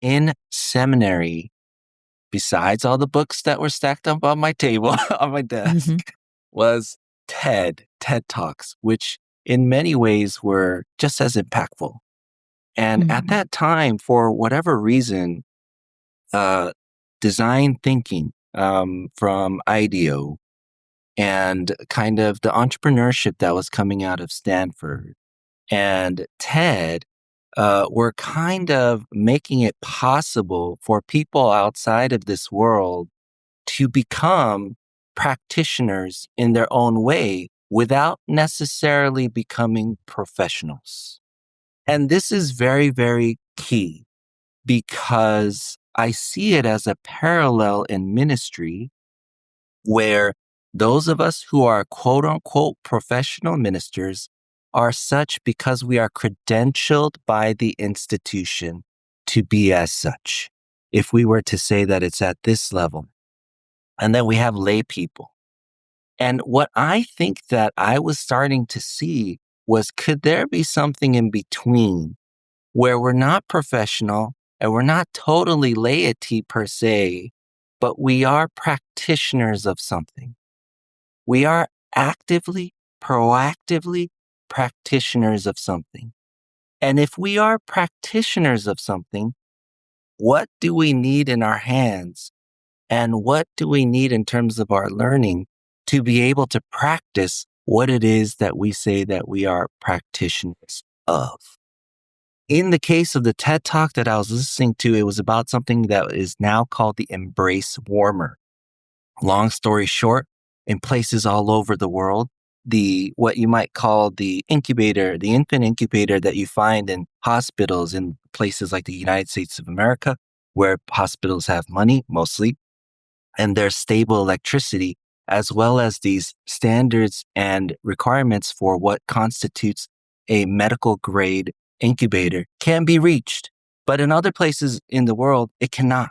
in seminary, besides all the books that were stacked up on my table, on my Mm-hmm. desk, was TED Talks, which in many ways were just as impactful. And at Mm-hmm. that time, for whatever reason, uh, design thinking from IDEO and kind of the entrepreneurship that was coming out of Stanford and TED were kind of making it possible for people outside of this world to become practitioners in their own way without necessarily becoming professionals. And this is very, very key because I see it as a parallel in ministry where those of us who are quote unquote professional ministers are such because we are credentialed by the institution to be as such. If we were to say that it's at this level, and then we have lay people. And what I think that I was starting to see was could there be something in between where we're not professional and we're not totally laity per se, but we are practitioners of something. We are actively, proactively practitioners of something. And if we are practitioners of something, what do we need in our hands? And what do we need in terms of our learning to be able to practice what it is that we say that we are practitioners of? In the case of the TED Talk that I was listening to, it was about something that is now called the embrace warmer. Long story short, in places all over the world, the what you might call the incubator, the infant incubator that you find in hospitals in places like the United States of America, where hospitals have money mostly, and there's stable electricity, as well as these standards and requirements for what constitutes a medical grade incubator can be reached. But in other places in the world, it cannot.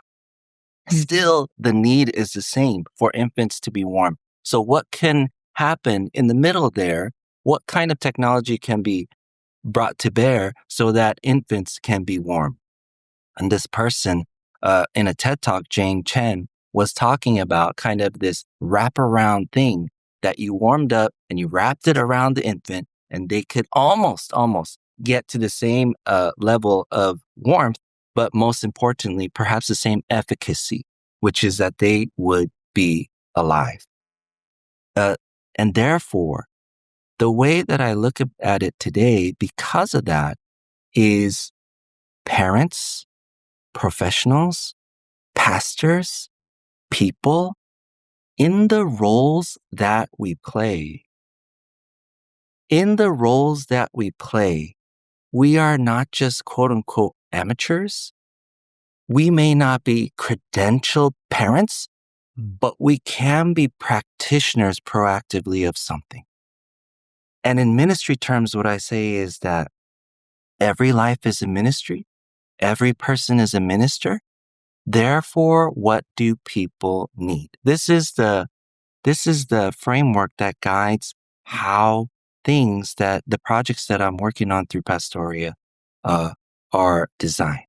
Still, the need is the same for infants to be warm. So what can happen in the middle there? What kind of technology can be brought to bear so that infants can be warm? And this person in a TED Talk, Jane Chen, was talking about kind of this wraparound thing that you warmed up and you wrapped it around the infant and they could almost get to the same level of warmth, but most importantly, perhaps the same efficacy, which is that they would be alive. Uh, and therefore, the way that I look at it today, because of that, is parents, professionals, pastors, people, in the roles that we play. In the roles that we play, we are not just quote unquote amateurs. We may not be credentialed parents, but we can be practitioners proactively of something. And in ministry terms, what I say is that every life is a ministry. Every person is a minister. Therefore, what do people need? This is the framework that guides how things that the projects that I'm working on through Pastoria are designed.